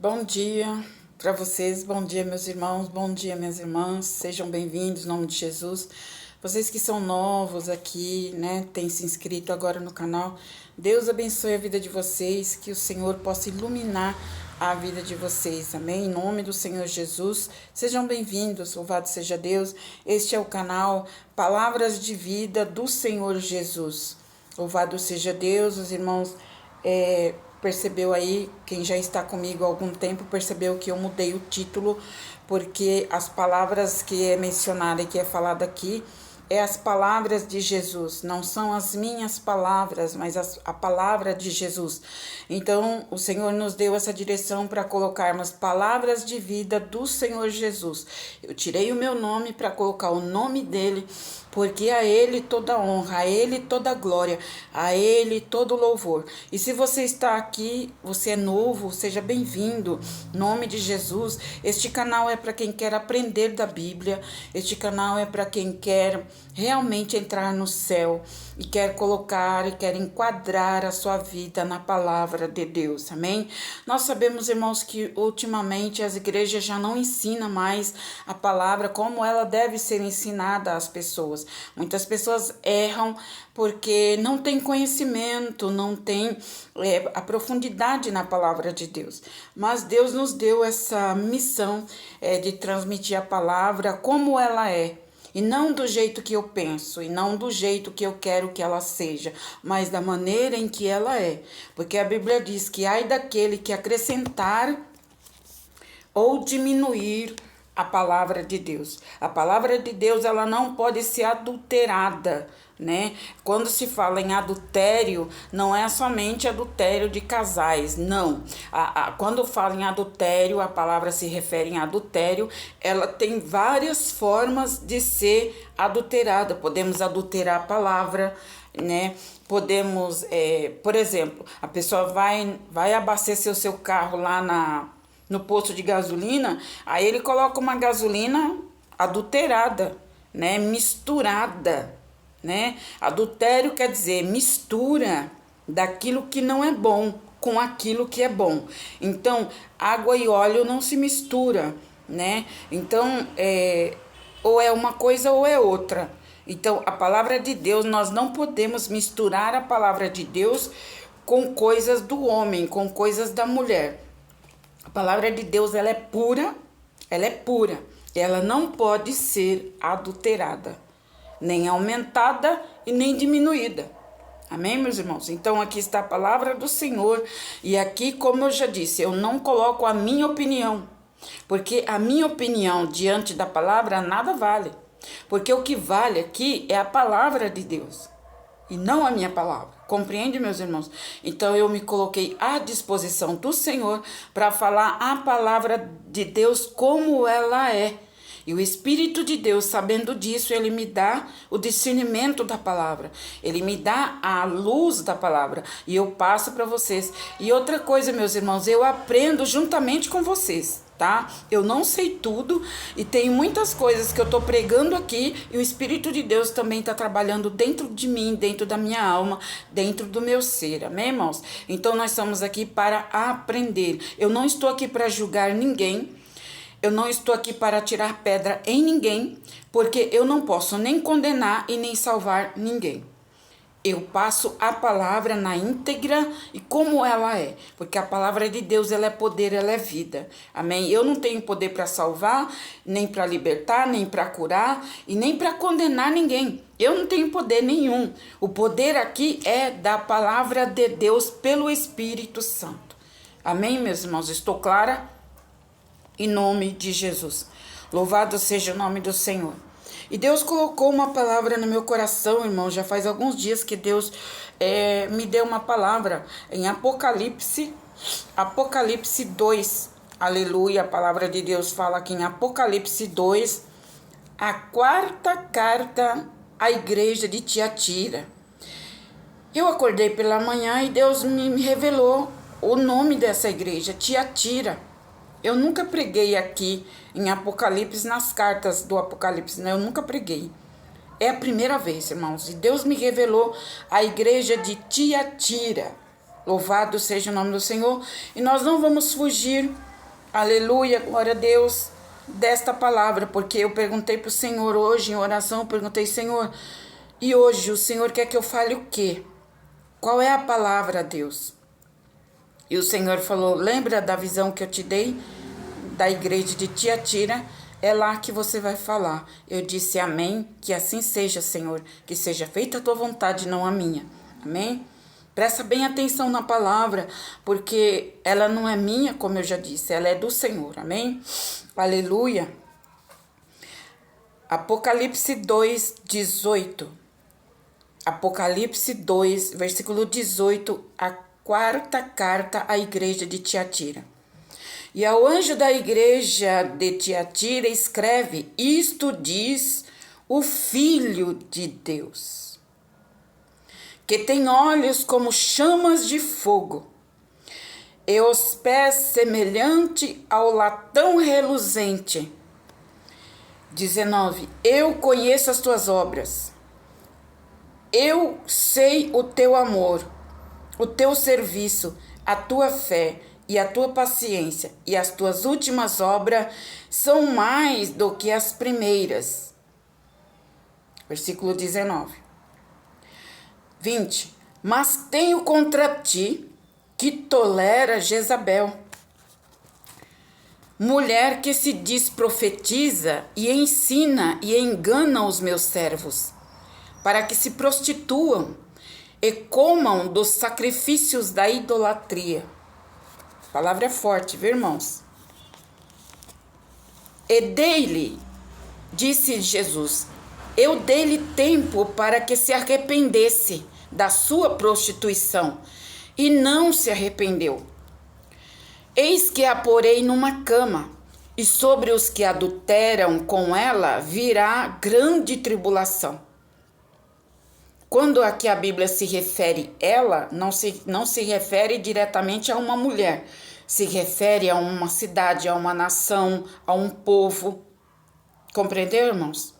Bom dia para vocês, bom dia meus irmãos, bom dia minhas irmãs, sejam bem-vindos em nome de Jesus. Vocês que são novos aqui, né, têm se inscrito agora no canal, Deus abençoe a vida de vocês, que o Senhor possa iluminar a vida de vocês, amém? Em nome do Senhor Jesus, sejam bem-vindos, louvado seja Deus. Este é o canal Palavras de Vida do Senhor Jesus. Louvado seja Deus, os irmãos percebeu aí, quem já está comigo há algum tempo, percebeu que eu mudei o título, porque as palavras que é mencionada e que é falada aqui, é as palavras de Jesus, não são as minhas palavras, mas a palavra de Jesus. Então, o Senhor nos deu essa direção para colocarmos palavras de vida do Senhor Jesus. Eu tirei o meu nome para colocar o nome dele, porque a Ele toda honra, a Ele toda glória, a Ele todo louvor. E se você está aqui, você é novo, seja bem-vindo, em nome de Jesus. Este canal é para quem quer aprender da Bíblia, este canal é para quem quer realmente entrar no céu e quer colocar e quer enquadrar a sua vida na palavra de Deus, amém? Nós sabemos, irmãos, que ultimamente as igrejas já não ensinam mais a palavra como ela deve ser ensinada às pessoas. Muitas pessoas erram porque não tem conhecimento, não tem a profundidade na palavra de Deus. Mas Deus nos deu essa missão de transmitir a palavra como ela é. E não do jeito que eu penso, e não do jeito que eu quero que ela seja, mas da maneira em que ela é. Porque a Bíblia diz que ai daquele que acrescentar ou diminuir a palavra de Deus. A palavra de Deus, ela não pode ser adulterada, né? Quando se fala em adultério, não é somente adultério de casais, não. Quando fala em adultério, a palavra se refere em adultério, ela tem várias formas de ser adulterada. Podemos adulterar a palavra, né? Podemos, por exemplo, a pessoa vai abastecer o seu carro lá no posto de gasolina, aí ele coloca uma gasolina adulterada, né? Misturada, né? Adultério quer dizer mistura daquilo que não é bom com aquilo que é bom. Então, água e óleo não se mistura, né? Então, ou é uma coisa ou é outra. Então, a palavra de Deus, nós não podemos misturar a palavra de Deus com coisas do homem, com coisas da mulher. A palavra de Deus, ela é pura, ela não pode ser adulterada, nem aumentada e nem diminuída. Amém, meus irmãos? Então, aqui está a palavra do Senhor, e aqui, como eu já disse, eu não coloco a minha opinião, porque a minha opinião diante da palavra nada vale, porque o que vale aqui é a palavra de Deus, e não a minha palavra. Compreende, meus irmãos? Então eu me coloquei à disposição do Senhor para falar a palavra de Deus como ela é. E o Espírito de Deus, sabendo disso, ele me dá o discernimento da palavra. Ele me dá a luz da palavra. E eu passo para vocês. E outra coisa, meus irmãos, eu aprendo juntamente com vocês, tá? Eu não sei tudo e tem muitas coisas que eu tô pregando aqui e o Espírito de Deus também tá trabalhando dentro de mim, dentro da minha alma, dentro do meu ser, amém, irmãos? Então nós estamos aqui para aprender. Eu não estou aqui para julgar ninguém. Eu não estou aqui para tirar pedra em ninguém, porque eu não posso nem condenar e nem salvar ninguém. Eu passo a palavra na íntegra e como ela é, porque a palavra de Deus, ela é poder, ela é vida, amém? Eu não tenho poder para salvar, nem para libertar, nem para curar e nem para condenar ninguém. Eu não tenho poder nenhum. O poder aqui é da palavra de Deus pelo Espírito Santo, amém, meus irmãos? Estou clara? Em nome de Jesus. Louvado seja o nome do Senhor. E Deus colocou uma palavra no meu coração, irmão. Já faz alguns dias que Deus me deu uma palavra em Apocalipse 2. Aleluia. A palavra de Deus fala aqui em Apocalipse 2, a quarta carta à igreja de Tiatira. Eu acordei pela manhã e Deus me revelou o nome dessa igreja, Tiatira. Eu nunca preguei aqui em Apocalipse, nas cartas do Apocalipse, né? Eu nunca preguei. É a primeira vez, irmãos. E Deus me revelou a igreja de Tiatira. Louvado seja o nome do Senhor. E nós não vamos fugir Aleluia, glória a Deus, desta palavra, porque eu perguntei para o Senhor hoje em oração, eu perguntei, Senhor, e hoje o Senhor quer que eu fale o quê? Qual é a palavra, Deus? E o Senhor falou, lembra da visão que eu te dei da igreja de Tiatira? É lá que você vai falar. Eu disse amém, que assim seja, Senhor, que seja feita a tua vontade, não a minha. Amém? Presta bem atenção na palavra, porque ela não é minha, como eu já disse, ela é do Senhor. Amém? Aleluia. Apocalipse 2, 18. Apocalipse 2, versículo 18, a quarta carta à igreja de Tiatira. E ao anjo da igreja de Tiatira escreve, isto diz o Filho de Deus, que tem olhos como chamas de fogo, e os pés semelhante ao latão reluzente. 19. Eu conheço as tuas obras. Eu sei o teu amor, o teu serviço, a tua fé e a tua paciência, e as tuas últimas obras são mais do que as primeiras. Versículo 19. 20. Mas tenho contra ti que tolera Jezabel, mulher que se diz profetiza e ensina e engana os meus servos, para que se prostituam e comam dos sacrifícios da idolatria. A palavra é forte, viu, irmãos? E dei-lhe, disse Jesus, eu dei-lhe tempo para que se arrependesse da sua prostituição, e não se arrependeu. Eis que a porei numa cama, e sobre os que adulteram com ela virá grande tribulação. Quando aqui a Bíblia se refere ela, não se refere diretamente a uma mulher, se refere a uma cidade, a uma nação, a um povo. Compreendeu, irmãos?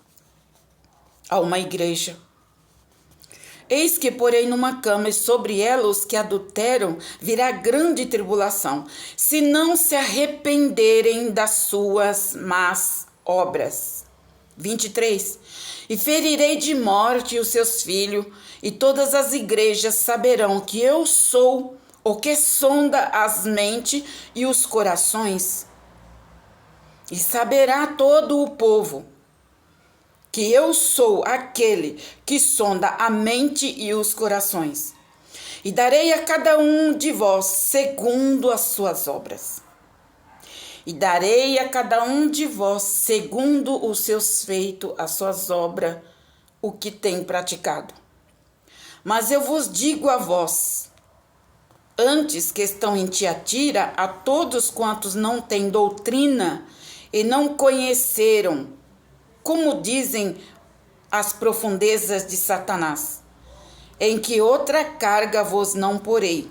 A uma igreja. Eis que porei numa cama, e sobre ela os que adulteram virá grande tribulação, se não se arrependerem das suas más obras. 23. E ferirei de morte os seus filhos, e todas as igrejas saberão que eu sou o que sonda as mentes e os corações. E saberá todo o povo que eu sou aquele que sonda a mente e os corações. E darei a cada um de vós segundo as suas obras. E darei a cada um de vós, segundo os seus feitos, as suas obras, o que tem praticado. Mas eu vos digo a vós, antes que estão em Tiatira, a todos quantos não têm doutrina e não conheceram, como dizem as profundezas de Satanás, em que outra carga vos não porei,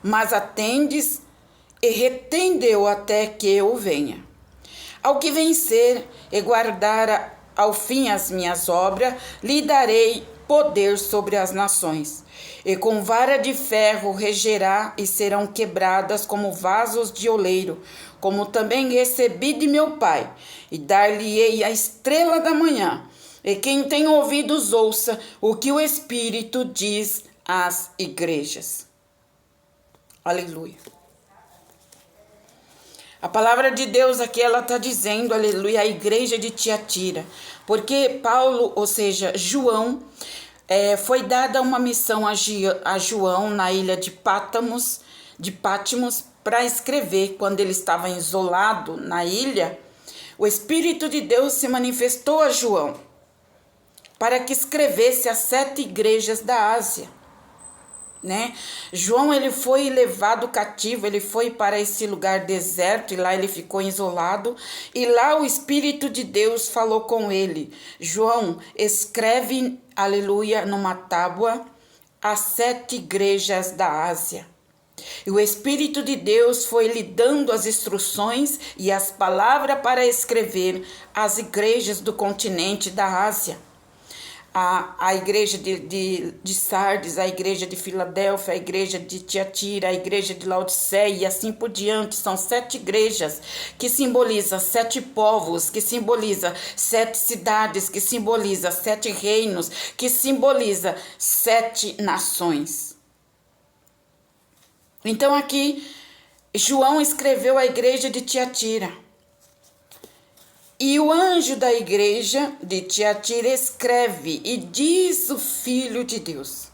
mas atendes e retendeu até que eu venha. Ao que vencer e guardar ao fim as minhas obras, lhe darei poder sobre as nações, e com vara de ferro regerá e serão quebradas como vasos de oleiro, como também recebi de meu Pai, e dar-lhe-ei a estrela da manhã. E quem tem ouvidos ouça o que o Espírito diz às igrejas. Aleluia. A palavra de Deus aqui, ela está dizendo, aleluia, a igreja de Tiatira. Porque Paulo, ou seja, João, foi dada uma missão a João na ilha de Patmos, para escrever. Quando ele estava isolado na ilha, o Espírito de Deus se manifestou a João para que escrevesse as 7 igrejas da Ásia. Né? João, ele foi levado cativo, ele foi para esse lugar deserto e lá ele ficou isolado, e lá o Espírito de Deus falou com ele: João, escreve, aleluia, numa tábua as 7 igrejas da Ásia. E o Espírito de Deus foi lhe dando as instruções e as palavras para escrever às igrejas do continente da Ásia. a igreja de Sardes, a igreja de Filadélfia, a igreja de Tiatira, a igreja de Laodiceia e assim por diante. São 7 igrejas que simbolizam 7 povos, que simboliza 7 cidades, que simboliza 7 reinos, que simboliza 7 nações. Então aqui João escreveu a igreja de Tiatira. E o anjo da igreja de Tiatira escreve e diz o Filho de Deus,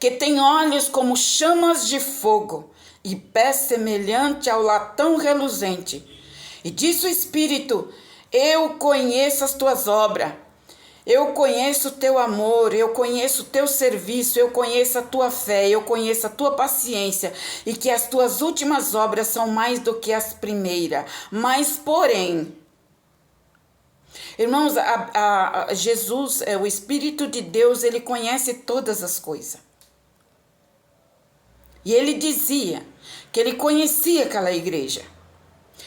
que tem olhos como chamas de fogo e pés semelhante ao latão reluzente. E diz o Espírito: eu conheço as tuas obras, eu conheço o teu amor, eu conheço o teu serviço, eu conheço a tua fé, eu conheço a tua paciência, e que as tuas últimas obras são mais do que as primeiras. Mas, porém, irmãos, Jesus, o Espírito de Deus, ele conhece todas as coisas. E ele dizia que ele conhecia aquela igreja.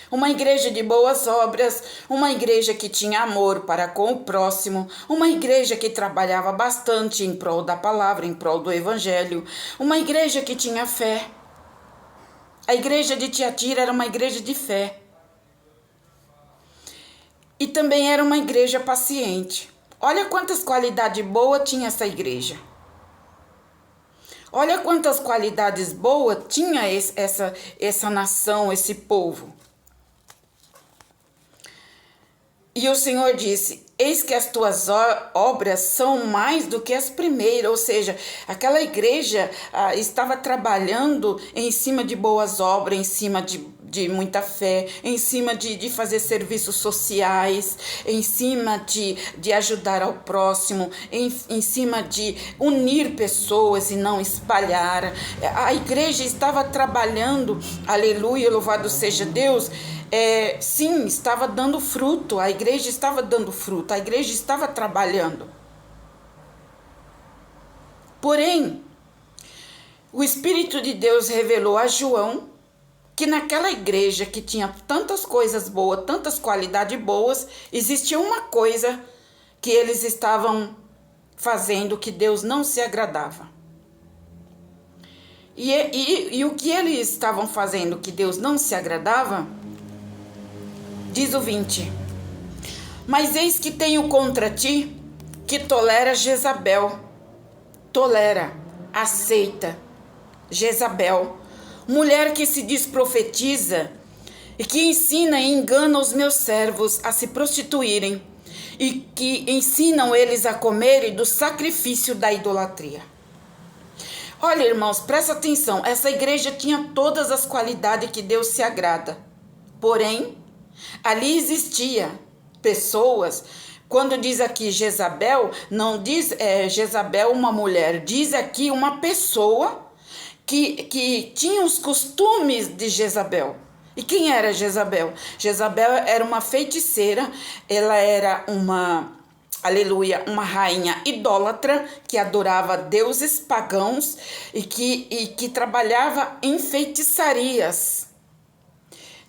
Uma igreja de boas obras, uma igreja que tinha amor para com o próximo, uma igreja que trabalhava bastante em prol da palavra, em prol do evangelho, uma igreja que tinha fé. A igreja de Tiatira era uma igreja de fé. E também era uma igreja paciente. Olha quantas qualidades boas tinha essa igreja. Olha quantas qualidades boas tinha essa nação, esse povo. E o Senhor disse: eis que as tuas obras são mais do que as primeiras. Ou seja, aquela igreja estava trabalhando em cima de boas obras, em cima de muita fé, em cima de fazer serviços sociais, em cima de ajudar ao próximo, em cima de unir pessoas e não espalhar. A igreja estava trabalhando, aleluia, louvado seja Deus. Sim, estava dando fruto, a igreja estava dando fruto, a igreja estava trabalhando. Porém, o Espírito de Deus revelou a João que naquela igreja que tinha tantas coisas boas, tantas qualidades boas, existia uma coisa que eles estavam fazendo que Deus não se agradava. E o que eles estavam fazendo que Deus não se agradava? Diz o 20: mas eis que tenho contra ti que tolera Jezabel, aceita Jezabel, mulher que se diz profetiza e que ensina e engana os meus servos a se prostituírem e que ensinam eles a comerem do sacrifício da idolatria. Olha, irmãos, presta atenção, essa igreja tinha todas as qualidades que Deus se agrada, porém, ali existia pessoas. Quando diz aqui Jezabel, não diz Jezabel uma mulher, diz aqui uma pessoa que tinha os costumes de Jezabel. E quem era Jezabel? Jezabel era uma feiticeira, ela era uma rainha idólatra que adorava deuses pagãos e que trabalhava em feitiçarias.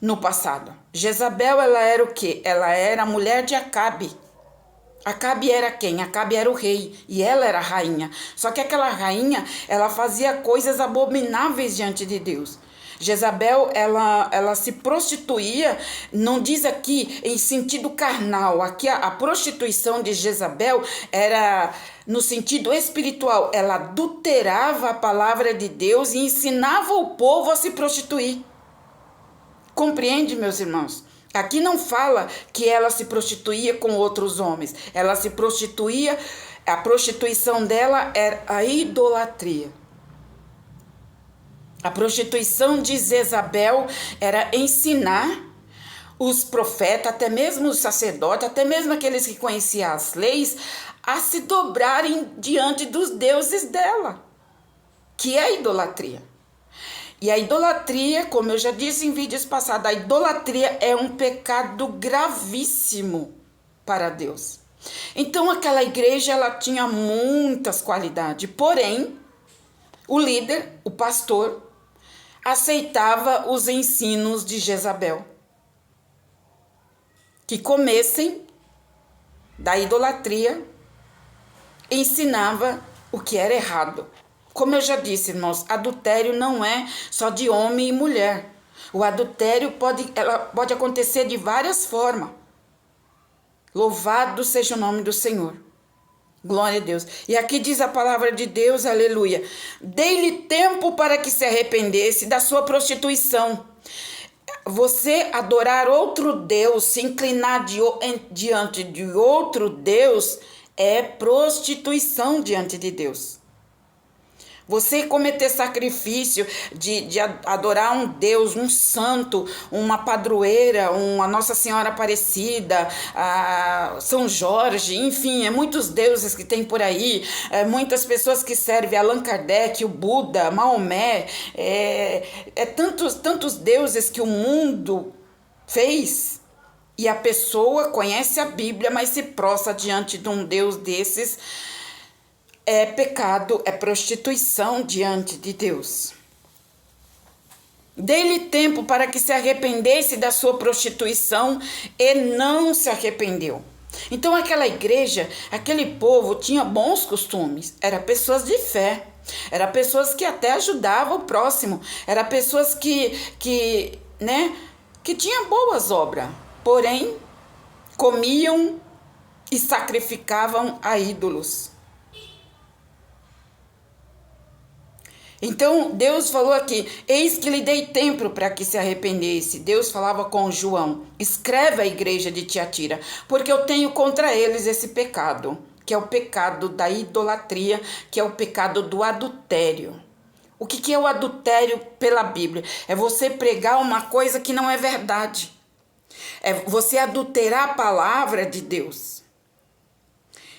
No passado, Jezabel, ela era o quê? Ela era a mulher de Acabe. Acabe era quem? Acabe era o rei e ela era a rainha. Só que aquela rainha, ela fazia coisas abomináveis diante de Deus. Jezabel, ela se prostituía, não diz aqui em sentido carnal. Aqui a prostituição de Jezabel era no sentido espiritual. Ela adulterava a palavra de Deus e ensinava o povo a se prostituir. Compreende, meus irmãos? Aqui não fala que ela se prostituía com outros homens. Ela se prostituía, a prostituição dela era a idolatria. A prostituição de Jezabel era ensinar os profetas, até mesmo os sacerdotes, até mesmo aqueles que conheciam as leis, a se dobrarem diante dos deuses dela, que é a idolatria. E a idolatria, como eu já disse em vídeos passados, a idolatria é um pecado gravíssimo para Deus. Então aquela igreja, ela tinha muitas qualidades, porém, o líder, o pastor, aceitava os ensinos de Jezabel, que comessem da idolatria ensinava o que era errado. Como eu já disse, irmãos, adultério não é só de homem e mulher. O adultério pode acontecer de várias formas. Louvado seja o nome do Senhor. Glória a Deus. E aqui diz a palavra de Deus, aleluia. Dei-lhe tempo para que se arrependesse da sua prostituição. Você adorar outro Deus, se inclinar diante de outro Deus, é prostituição diante de Deus. Você cometer sacrifício de adorar um Deus, um santo, uma padroeira, uma Nossa Senhora Aparecida, São Jorge, enfim, muitos deuses que tem por aí, muitas pessoas que servem Allan Kardec, o Buda, Maomé, tantos deuses que o mundo fez. E a pessoa conhece a Bíblia, mas se prostra diante de um Deus desses. É pecado, é prostituição diante de Deus. Dei-lhe tempo para que se arrependesse da sua prostituição e não se arrependeu. Então aquela igreja, aquele povo tinha bons costumes, eram pessoas de fé, eram pessoas que até ajudavam o próximo, eram pessoas que tinham boas obras, porém comiam e sacrificavam a ídolos. Então, Deus falou aqui, eis que lhe dei tempo para que se arrependesse. Deus falava com João, escreve à igreja de Tiatira, porque eu tenho contra eles esse pecado, que é o pecado da idolatria, que é o pecado do adultério. O que é o adultério pela Bíblia? É você pregar uma coisa que não é verdade. É você adulterar a palavra de Deus.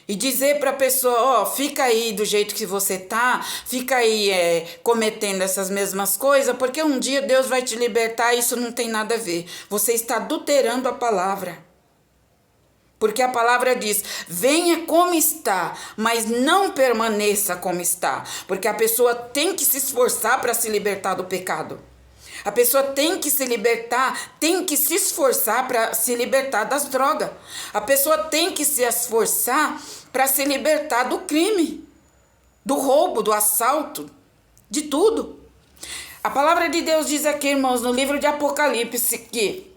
E dizer para a pessoa, fica aí do jeito que você tá, fica aí cometendo essas mesmas coisas, porque um dia Deus vai te libertar, isso não tem nada a ver. Você está adulterando a palavra. Porque a palavra diz, venha como está, mas não permaneça como está. Porque a pessoa tem que se esforçar para se libertar do pecado. A pessoa tem que se libertar, tem que se esforçar para se libertar das drogas. A pessoa tem que se esforçar para se libertar do crime, do roubo, do assalto, de tudo. A palavra de Deus diz aqui, irmãos, no livro de Apocalipse, que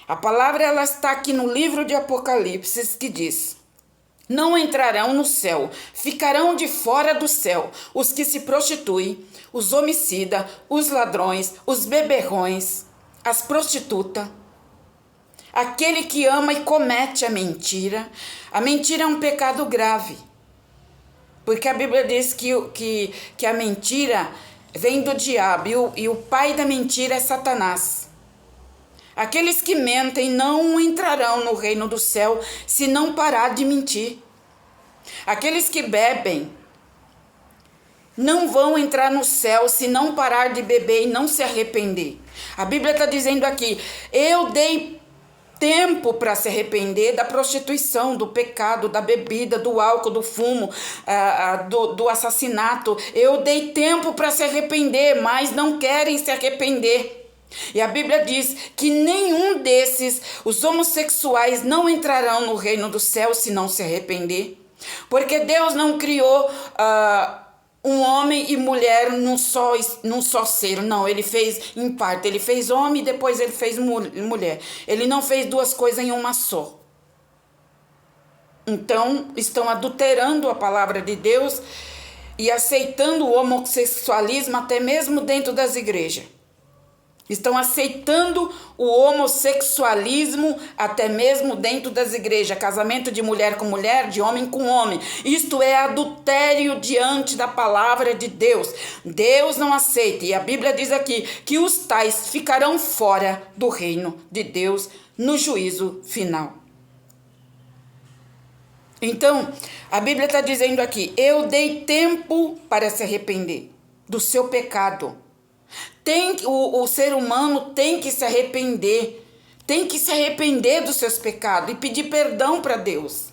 a palavra ela está aqui no livro de Apocalipse, que diz: não entrarão no céu, ficarão de fora do céu os que se prostituem, os homicidas, os ladrões, os beberrões, as prostitutas, aquele que ama e comete a mentira. A mentira é um pecado grave, porque a Bíblia diz que a mentira vem do diabo e o pai da mentira é Satanás. Aqueles que mentem não entrarão no reino do céu se não parar de mentir. Aqueles que bebem não vão entrar no céu se não parar de beber e não se arrepender. A Bíblia está dizendo aqui, eu dei tempo para se arrepender da prostituição, do pecado, da bebida, do álcool, do fumo, do assassinato. Eu dei tempo para se arrepender, mas não querem se arrepender. E a Bíblia diz que nenhum desses, os homossexuais, não entrarão no reino do céu se não se arrepender. Porque Deus não criou um homem e mulher num só ser. Não, ele fez em parte. Ele fez homem e depois ele fez mulher. Ele não fez duas coisas em uma só. Então, estão adulterando a palavra de Deus e aceitando o homossexualismo até mesmo dentro das igrejas. Estão aceitando o homossexualismo até mesmo dentro das igrejas. Casamento de mulher com mulher, de homem com homem. Isto é adultério diante da palavra de Deus. Deus não aceita. E a Bíblia diz aqui que os tais ficarão fora do reino de Deus no juízo final. Então, a Bíblia está dizendo aqui, eu dei tempo para se arrepender do seu pecado. O ser humano tem que se arrepender dos seus pecados e pedir perdão para Deus.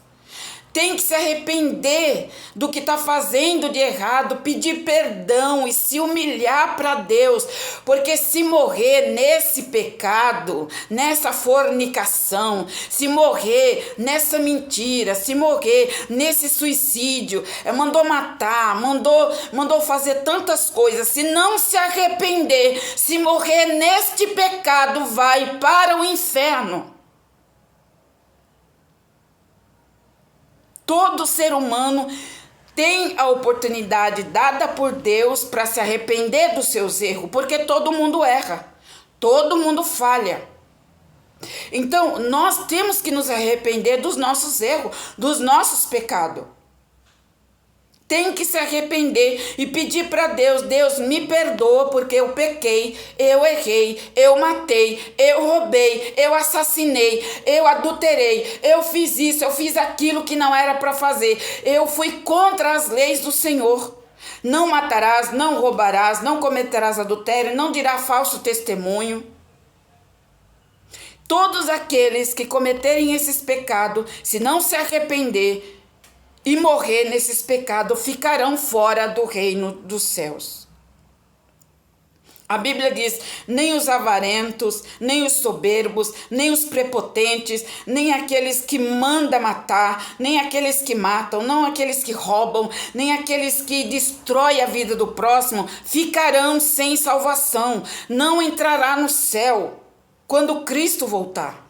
Tem que se arrepender do que está fazendo de errado, pedir perdão e se humilhar para Deus, porque se morrer nesse pecado, nessa fornicação, se morrer nessa mentira, se morrer nesse suicídio, mandou matar, mandou fazer tantas coisas, se não se arrepender, se morrer neste pecado, vai para o inferno. Todo ser humano tem a oportunidade dada por Deus para se arrepender dos seus erros, porque todo mundo erra, todo mundo falha. Então, nós temos que nos arrepender dos nossos erros, dos nossos pecados. Tem que se arrepender e pedir para Deus: Deus, me perdoa porque eu pequei, eu errei, eu matei, eu roubei, eu assassinei, eu adulterei, eu fiz isso, eu fiz aquilo que não era para fazer, eu fui contra as leis do Senhor. Não matarás, não roubarás, não cometerás adultério, não dirás falso testemunho. Todos aqueles que cometerem esses pecados, se não se arrepender e morrer nesses pecados, ficarão fora do reino dos céus. A Bíblia diz: nem os avarentos, nem os soberbos, nem os prepotentes, nem aqueles que mandam matar, nem aqueles que matam, não aqueles que roubam, nem aqueles que destroem a vida do próximo, ficarão sem salvação, não entrará no céu quando Cristo voltar.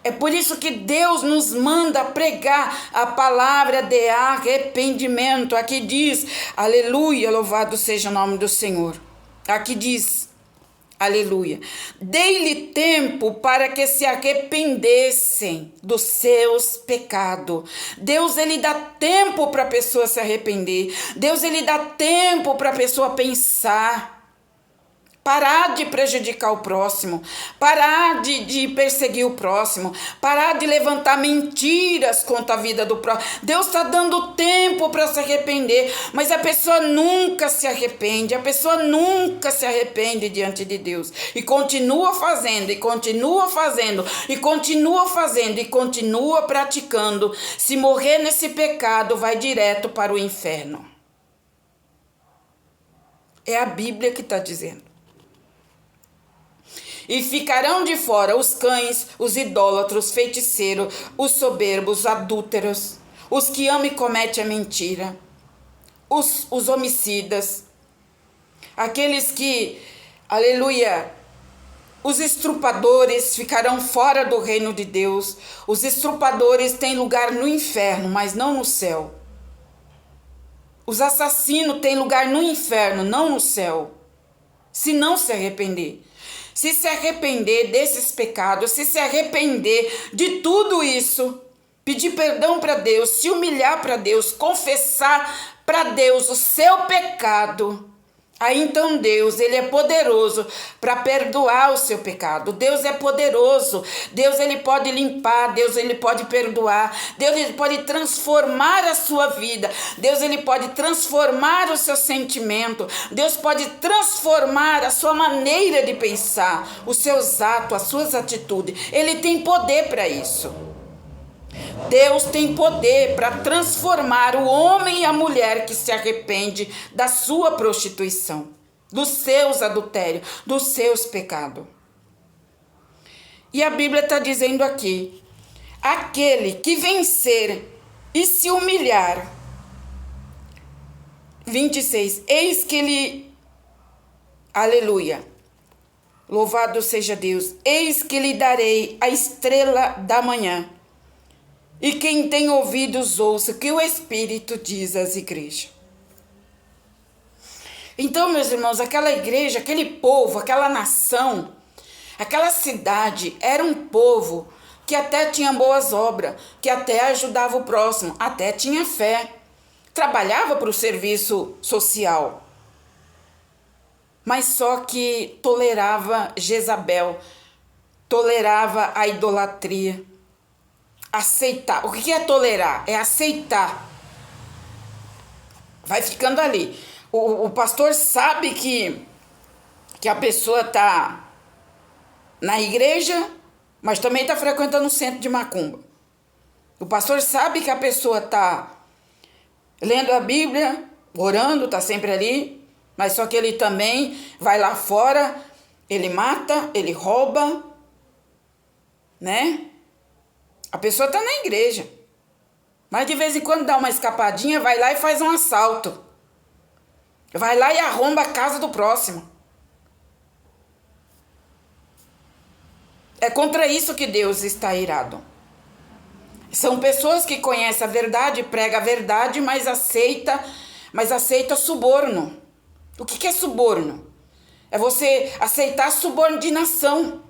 É por isso que Deus nos manda pregar a palavra de arrependimento. Aqui diz, aleluia, louvado seja o nome do Senhor. Aqui diz, aleluia, dei-lhe tempo para que se arrependessem dos seus pecados. Deus, ele dá tempo para a pessoa se arrepender. Deus, ele dá tempo para a pessoa pensar. Parar de prejudicar o próximo, parar de perseguir o próximo, parar de levantar mentiras contra a vida do próximo. Deus está dando tempo para se arrepender, mas a pessoa nunca se arrepende, a pessoa nunca se arrepende diante de Deus. E continua fazendo, e continua fazendo, e continua fazendo, e continua praticando. Se morrer nesse pecado, vai direto para o inferno. É a Bíblia que está dizendo. E ficarão de fora os cães, os idólatros, os feiticeiros, os soberbos, os adúlteros, os que amam e cometem a mentira, os homicidas, aqueles que, aleluia, os estrupadores ficarão fora do reino de Deus. Os estrupadores têm lugar no inferno, mas não no céu. Os assassinos têm lugar no inferno, não no céu, se não se arrepender. Se se arrepender desses pecados, se arrepender de tudo isso, pedir perdão para Deus, se humilhar para Deus, confessar para Deus o seu pecado, aí então Deus, ele é poderoso para perdoar o seu pecado. Deus é poderoso, Deus ele pode limpar, Deus ele pode perdoar, Deus ele pode transformar a sua vida, Deus ele pode transformar o seu sentimento, Deus pode transformar a sua maneira de pensar, os seus atos, as suas atitudes. Ele tem poder para isso. Deus tem poder para transformar o homem e a mulher que se arrepende da sua prostituição, dos seus adultérios, dos seus pecados. E a Bíblia está dizendo aqui: aquele que vencer e se humilhar, 26, eis que ele, aleluia, louvado seja Deus, eis que lhe darei a estrela da manhã. E quem tem ouvidos ouça o que o Espírito diz às igrejas. Então, meus irmãos, aquela igreja, aquele povo, aquela nação, aquela cidade, era um povo que até tinha boas obras, que até ajudava o próximo, até tinha fé, trabalhava para o serviço social, mas só que tolerava Jezabel, tolerava a idolatria. Aceitar. O que é tolerar? É aceitar. Vai ficando ali. O pastor sabe que a pessoa está na igreja, mas também está frequentando o centro de macumba. O pastor sabe que a pessoa está lendo a Bíblia, orando, está sempre ali, mas só que ele também vai lá fora, ele mata, ele rouba, né? A pessoa está na igreja, mas de vez em quando dá uma escapadinha, vai lá e faz um assalto. Vai lá e arromba a casa do próximo. É contra isso que Deus está irado. São pessoas que conhecem a verdade, pregam a verdade, mas aceita suborno. O que é suborno? É você aceitar subordinação.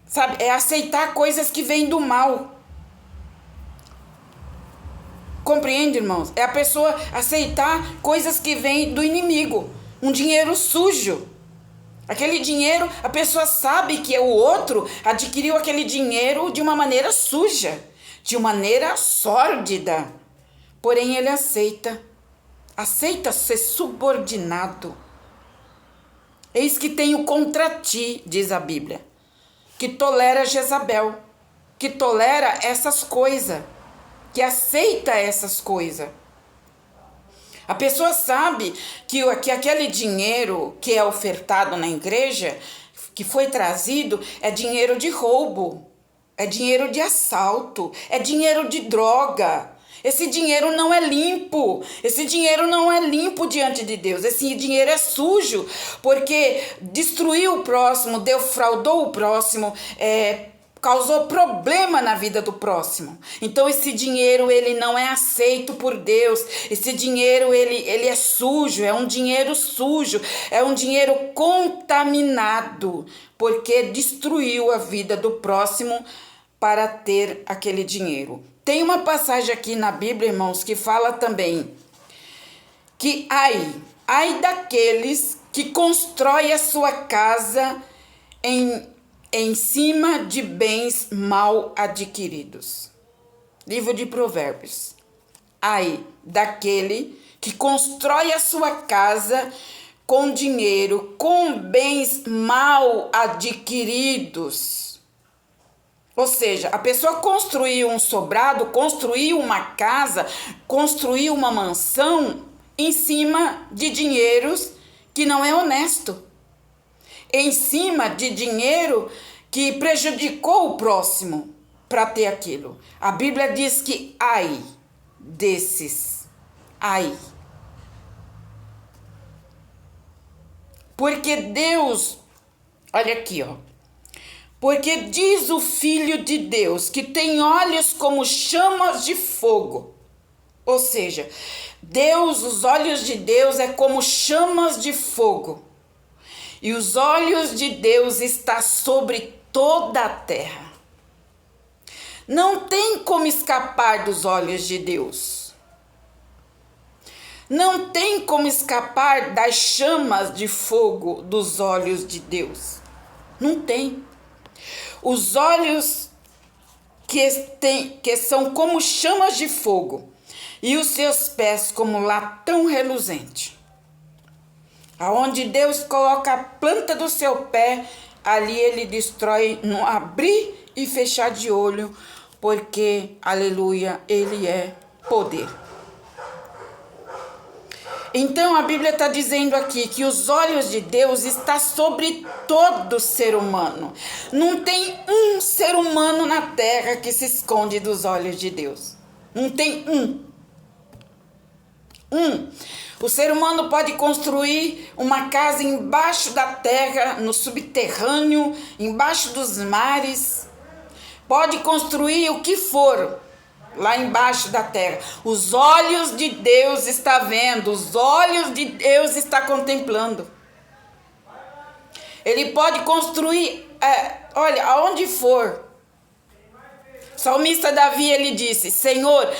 Sabe? É aceitar coisas que vêm do mal. Compreende, irmãos? É a pessoa aceitar coisas que vêm do inimigo. Um dinheiro sujo. Aquele dinheiro, a pessoa sabe que o outro adquiriu aquele dinheiro de uma maneira suja, de uma maneira sórdida. Porém, ele aceita ser subordinado. Eis que tenho contra ti, diz a Bíblia, que tolera Jezabel, que tolera essas coisas, que aceita essas coisas. A pessoa sabe que aquele dinheiro que é ofertado na igreja, que foi trazido, é dinheiro de roubo, é dinheiro de assalto, é dinheiro de droga. Esse dinheiro não é limpo, esse dinheiro não é limpo diante de Deus, esse dinheiro é sujo, porque destruiu o próximo, defraudou o próximo, causou problema na vida do próximo. Então esse dinheiro ele não é aceito por Deus. Esse dinheiro ele é sujo, é um dinheiro sujo, é um dinheiro contaminado, porque destruiu a vida do próximo para ter aquele dinheiro. Tem uma passagem aqui na Bíblia, irmãos, que fala também que ai daqueles que constrói a sua casa em cima de bens mal adquiridos. Livro de Provérbios. Ai daquele que constrói a sua casa com dinheiro, com bens mal adquiridos. Ou seja, a pessoa construiu um sobrado, construiu uma casa, construiu uma mansão em cima de dinheiros que não é honesto. Em cima de dinheiro que prejudicou o próximo para ter aquilo. A Bíblia diz que ai desses, ai. Porque Deus, olha aqui, ó. Porque diz o Filho de Deus que tem olhos como chamas de fogo. Ou seja, Deus, os olhos de Deus é como chamas de fogo. E os olhos de Deus estão sobre toda a terra. Não tem como escapar dos olhos de Deus. Não tem como escapar das chamas de fogo dos olhos de Deus. Não tem. Os olhos que são como chamas de fogo, e os seus pés como latão reluzente. Aonde Deus coloca a planta do seu pé, ali ele destrói no abrir e fechar de olho, porque, aleluia, ele é poder. Então a Bíblia está dizendo aqui que os olhos de Deus estão sobre todo ser humano. Não tem um ser humano na terra que se esconde dos olhos de Deus. Não tem um. O ser humano pode construir uma casa embaixo da terra, no subterrâneo, embaixo dos mares. Pode construir o que for lá embaixo da terra. Os olhos de Deus estão vendo, os olhos de Deus estão contemplando. Ele pode construir, olha, aonde for. O salmista Davi, ele disse: Senhor,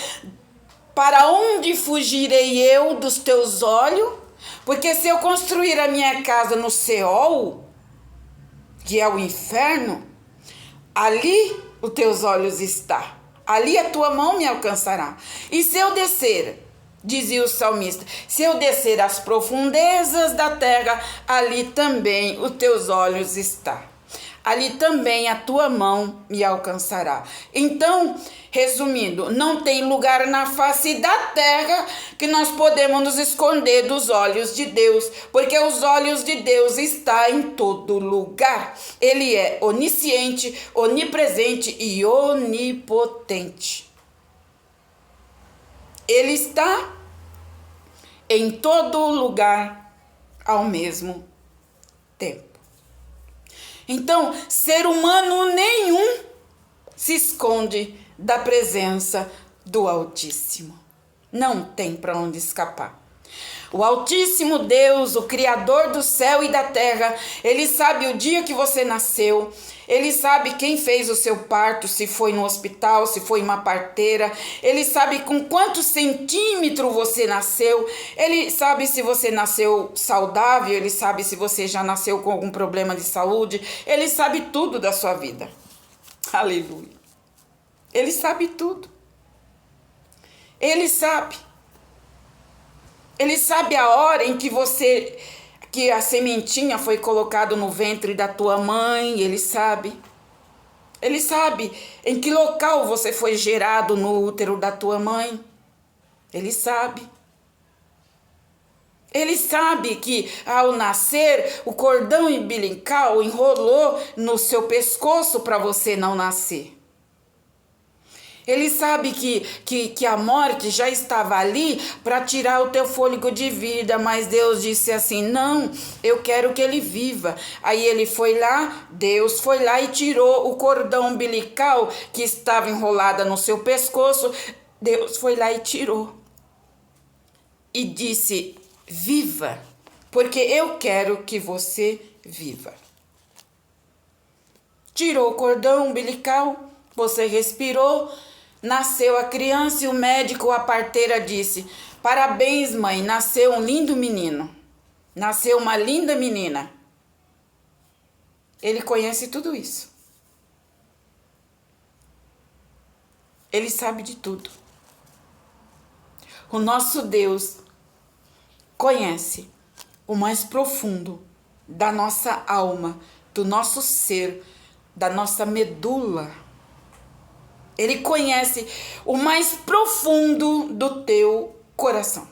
para onde fugirei eu dos teus olhos? Porque se eu construir a minha casa no Seol, que é o inferno, ali os teus olhos estão. Ali a tua mão me alcançará. E se eu descer, dizia o salmista, se eu descer às profundezas da terra, ali também os teus olhos estão. ali também a tua mão me alcançará. Então, resumindo, não tem lugar na face da terra que nós podemos nos esconder dos olhos de Deus, porque os olhos de Deus estão em todo lugar. Ele é onisciente, onipresente e onipotente. Ele está em todo lugar ao mesmo tempo. Então, ser humano nenhum se esconde da presença do Altíssimo. Não tem para onde escapar. O Altíssimo Deus, o Criador do céu e da terra, Ele sabe o dia que você nasceu, Ele sabe quem fez o seu parto, se foi no hospital, se foi uma parteira, Ele sabe com quantos centímetros você nasceu, Ele sabe se você nasceu saudável, Ele sabe se você já nasceu com algum problema de saúde, Ele sabe tudo da sua vida. Aleluia. Ele sabe tudo. Ele sabe. Ele sabe a hora em que a sementinha foi colocada no ventre da tua mãe, Ele sabe. Ele sabe em que local você foi gerado no útero da tua mãe. Ele sabe. Ele sabe que ao nascer o cordão umbilical enrolou no seu pescoço para você não nascer. Ele sabe que a morte já estava ali para tirar o teu fôlego de vida, mas Deus disse assim, não, eu quero que ele viva. Aí ele foi lá, Deus foi lá e tirou o cordão umbilical que estava enrolado no seu pescoço, Deus foi lá e tirou. E disse, viva, porque eu quero que você viva. Tirou o cordão umbilical, você respirou, nasceu a criança e o médico, a parteira disse, parabéns mãe, nasceu um lindo menino, nasceu uma linda menina. Ele conhece tudo isso. Ele sabe de tudo. O nosso Deus conhece o mais profundo da nossa alma, do nosso ser, da nossa medula. Ele conhece o mais profundo do teu coração.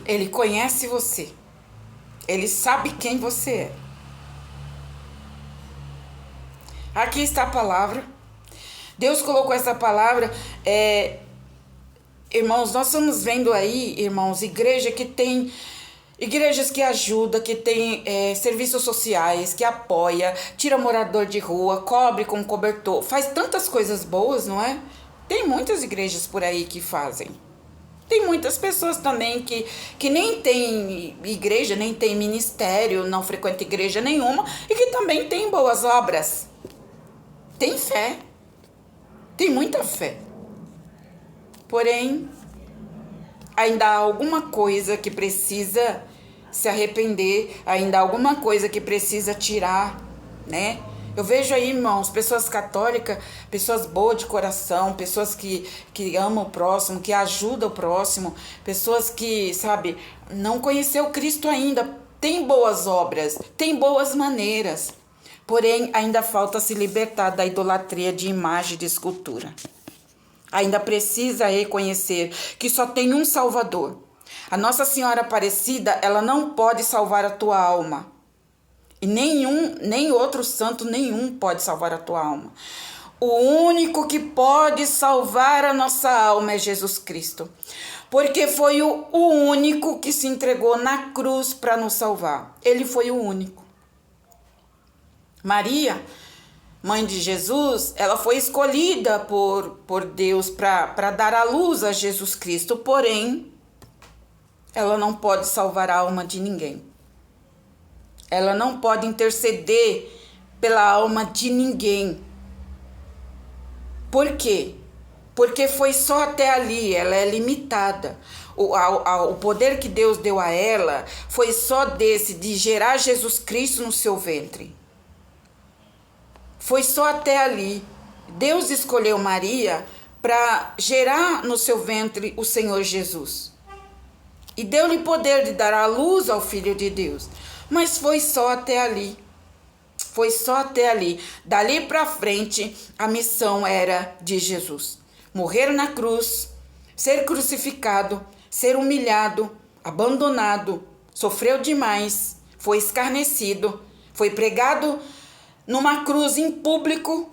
Ele conhece você. Ele sabe quem você é. Aqui está a palavra. Deus colocou essa palavra. Irmãos, nós estamos vendo aí, irmãos, igrejas que ajudam, que tem serviços sociais, que apoia, tira morador de rua, cobre com cobertor, faz tantas coisas boas, não é? Tem muitas igrejas por aí que fazem. Tem muitas pessoas também que nem tem igreja, nem tem ministério, não frequenta igreja nenhuma e que também tem boas obras. Tem fé. Tem muita fé. Porém, ainda há alguma coisa que precisa se arrepender, ainda há alguma coisa que precisa tirar, né? Eu vejo aí, irmãos, pessoas católicas, pessoas boas de coração, pessoas que amam o próximo, que ajudam o próximo, pessoas que, sabe, não conheceu Cristo ainda, tem boas obras, tem boas maneiras, porém ainda falta se libertar da idolatria de imagem de escultura. Ainda precisa reconhecer que só tem um Salvador. A Nossa Senhora Aparecida, ela não pode salvar a tua alma. E nem outro santo nenhum pode salvar a tua alma. O único que pode salvar a nossa alma é Jesus Cristo. Porque foi o único que se entregou na cruz para nos salvar. Ele foi o único. Maria, mãe de Jesus, ela foi escolhida por Deus para dar à luz a Jesus Cristo, porém, ela não pode salvar a alma de ninguém. Ela não pode interceder pela alma de ninguém. Por quê? Porque foi só até ali, ela é limitada. O poder que Deus deu a ela foi só de gerar Jesus Cristo no seu ventre. Foi só até ali. Deus escolheu Maria para gerar no seu ventre o Senhor Jesus. e deu-lhe poder de dar à luz ao Filho de Deus. Mas foi só até ali. Foi só até ali. Dali para frente, a missão era de Jesus. Morrer na cruz, ser crucificado, ser humilhado, abandonado, sofreu demais, foi escarnecido, foi pregado numa cruz em público.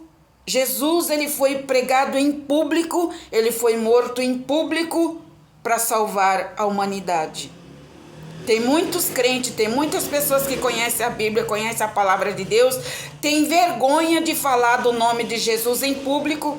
Jesus, ele foi pregado em público, ele foi morto em público para salvar a humanidade. Tem muitos crentes, tem muitas pessoas que conhecem a Bíblia, conhecem a palavra de Deus, tem vergonha de falar do nome de Jesus em público,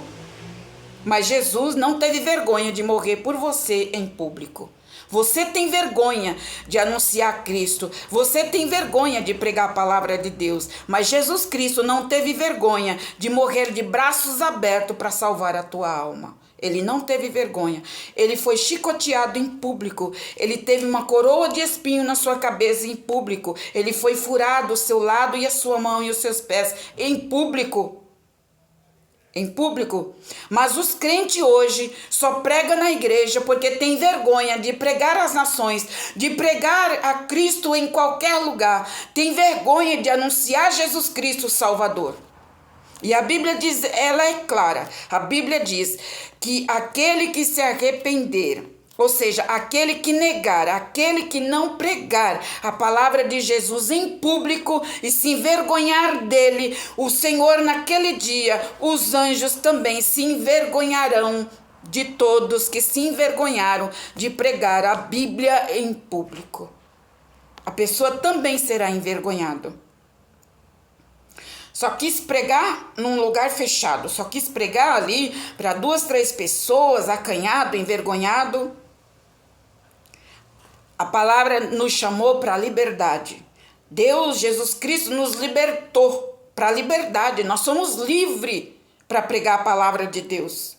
mas Jesus não teve vergonha de morrer por você em público. Você tem vergonha de anunciar Cristo, você tem vergonha de pregar a palavra de Deus, mas Jesus Cristo não teve vergonha de morrer de braços abertos para salvar a tua alma. Ele não teve vergonha, ele foi chicoteado em público, ele teve uma coroa de espinho na sua cabeça em público, ele foi furado o seu lado e a sua mão e os seus pés em público. Em público, mas os crentes hoje só pregam na igreja porque tem vergonha de pregar às nações, de pregar a Cristo em qualquer lugar, tem vergonha de anunciar Jesus Cristo Salvador. E a Bíblia diz, ela é clara, a Bíblia diz que aquele que se arrepender, ou seja, aquele que negar, aquele que não pregar a palavra de Jesus em público e se envergonhar dele, o Senhor naquele dia, os anjos também se envergonharão de todos que se envergonharam de pregar a Bíblia em público. A pessoa também será envergonhada. Só quis pregar num lugar fechado, só quis pregar ali para 2, 3 pessoas, acanhado, envergonhado. A palavra nos chamou para a liberdade. Deus, Jesus Cristo, nos libertou para a liberdade. Nós somos livres para pregar a palavra de Deus.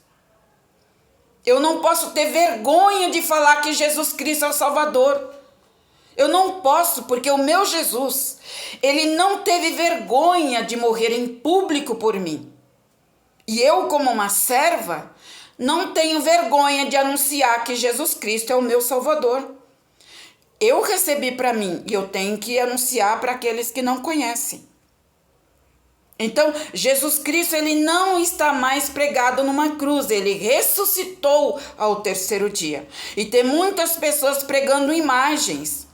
Eu não posso ter vergonha de falar que Jesus Cristo é o Salvador. Eu não posso, porque o meu Jesus, ele não teve vergonha de morrer em público por mim. E eu, como uma serva, não tenho vergonha de anunciar que Jesus Cristo é o meu Salvador. Eu recebi para mim e eu tenho que anunciar para aqueles que não conhecem. Então, Jesus Cristo, ele não está mais pregado numa cruz, ele ressuscitou ao 3º dia. E tem muitas pessoas pregando imagens,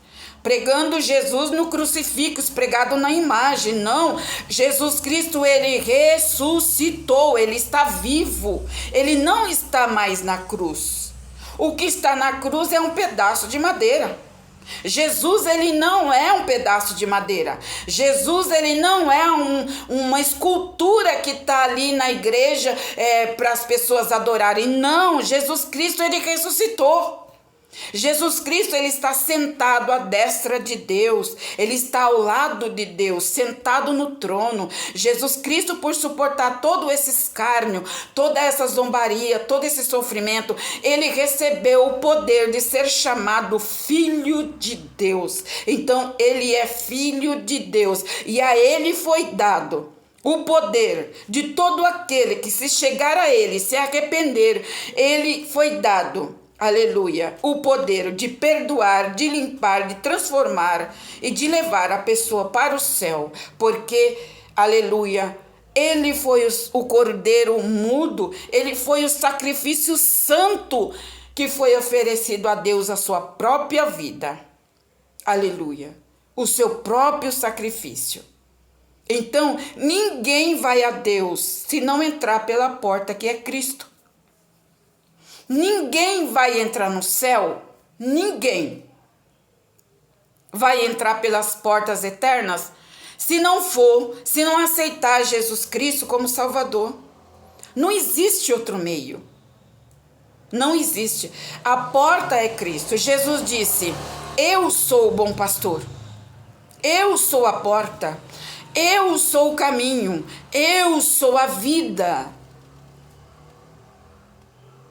pregando Jesus no crucifixo, pregado na imagem. Não, Jesus Cristo, ele ressuscitou, ele está vivo, ele não está mais na cruz. O que está na cruz é um pedaço de madeira. Jesus, ele não é um pedaço de madeira. Jesus, ele não é uma escultura que está ali na igreja para as pessoas adorarem. Não, Jesus Cristo, ele ressuscitou. Jesus Cristo, ele está sentado à destra de Deus, ele está ao lado de Deus, sentado no trono. Jesus Cristo, por suportar todo esse escárnio, toda essa zombaria, todo esse sofrimento, ele recebeu o poder de ser chamado Filho de Deus. Então, ele é Filho de Deus e a ele foi dado o poder de todo aquele que se chegar a ele, se arrepender, ele foi dado. Aleluia, o poder de perdoar, de limpar, de transformar e de levar a pessoa para o céu, porque, aleluia, ele foi o cordeiro mudo, ele foi o sacrifício santo que foi oferecido a Deus, a sua própria vida, aleluia, o seu próprio sacrifício. Então, ninguém vai a Deus se não entrar pela porta que é Cristo. Ninguém vai entrar no céu, ninguém vai entrar pelas portas eternas se não aceitar Jesus Cristo como Salvador. Não existe outro meio. Não existe. A porta é Cristo. Jesus disse: eu sou o bom pastor. Eu sou a porta. Eu sou o caminho. Eu sou a vida.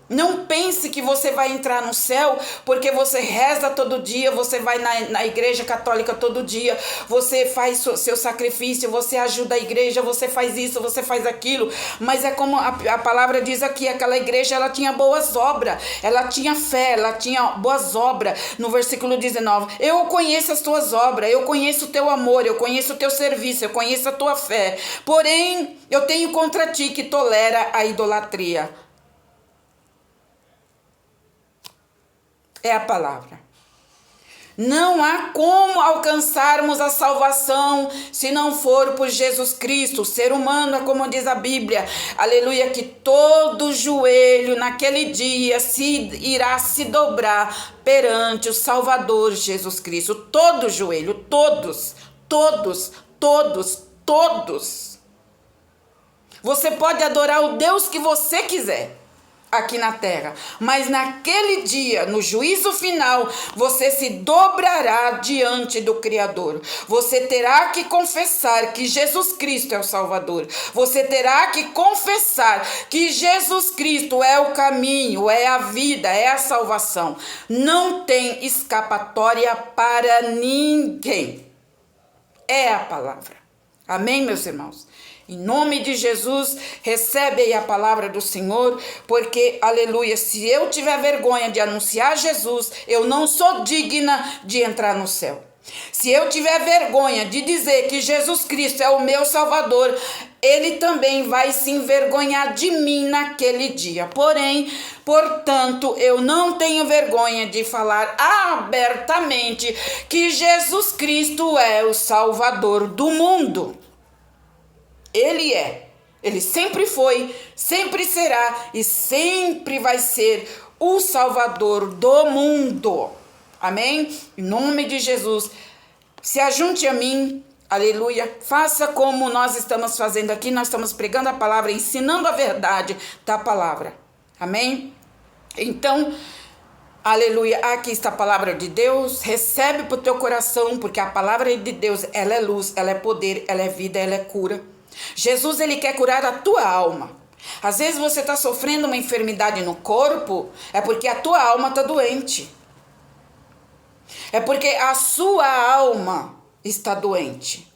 Não pense que você vai entrar no céu porque você reza todo dia, você vai na igreja católica todo dia, você faz seu sacrifício, você ajuda a igreja, você faz isso, você faz aquilo. Mas é como a palavra diz aqui, aquela igreja ela tinha boas obras, ela tinha fé, ela tinha boas obras. No versículo 19, eu conheço as tuas obras, eu conheço o teu amor, eu conheço o teu serviço, eu conheço a tua fé. Porém, eu tenho contra ti que tolera a idolatria. É a palavra. Não há como alcançarmos a salvação se não for por Jesus Cristo. O ser humano é como diz a Bíblia, aleluia, que todo joelho naquele dia irá se dobrar perante o Salvador Jesus Cristo. Todo joelho, todos. Você pode adorar o Deus que você quiser aqui na terra, mas naquele dia, no juízo final, você se dobrará diante do Criador. Você terá que confessar que Jesus Cristo é o Salvador. Você terá que confessar que Jesus Cristo é o caminho, é a vida, é a salvação. Não tem escapatória para ninguém. É a palavra. Amém, meus irmãos? Em nome de Jesus, recebe aí a palavra do Senhor, porque, aleluia, se eu tiver vergonha de anunciar Jesus, eu não sou digna de entrar no céu. Se eu tiver vergonha de dizer que Jesus Cristo é o meu Salvador, Ele também vai se envergonhar de mim naquele dia. Portanto, eu não tenho vergonha de falar abertamente que Jesus Cristo é o Salvador do mundo. Ele é, ele sempre foi, sempre será e sempre vai ser o Salvador do mundo. Amém? Em nome de Jesus, se ajunte a mim, aleluia, faça como nós estamos fazendo aqui, nós estamos pregando a palavra, ensinando a verdade da palavra. Amém? Então, aleluia, aqui está a palavra de Deus, recebe para o teu coração, porque a palavra de Deus, ela é luz, ela é poder, ela é vida, ela é cura. Jesus, ele quer curar a tua alma. Às vezes você está sofrendo uma enfermidade no corpo, é porque a tua alma está doente. É porque a sua alma está doente.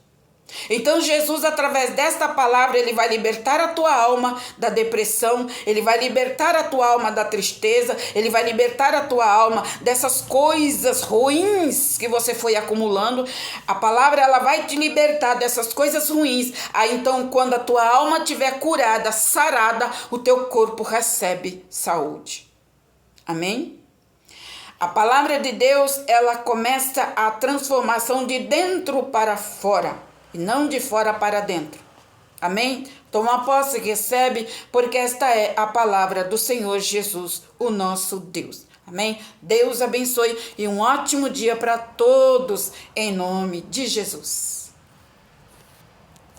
Então Jesus, através desta palavra, ele vai libertar a tua alma da depressão, ele vai libertar a tua alma da tristeza, ele vai libertar a tua alma dessas coisas ruins que você foi acumulando. A palavra, ela vai te libertar dessas coisas ruins. Aí então, quando a tua alma estiver curada, sarada, o teu corpo recebe saúde. Amém? A palavra de Deus, ela começa a transformação de dentro para fora. E não de fora para dentro. Amém? Toma posse e recebe, porque esta é a palavra do Senhor Jesus, o nosso Deus. Amém? Deus abençoe e um ótimo dia para todos, em nome de Jesus.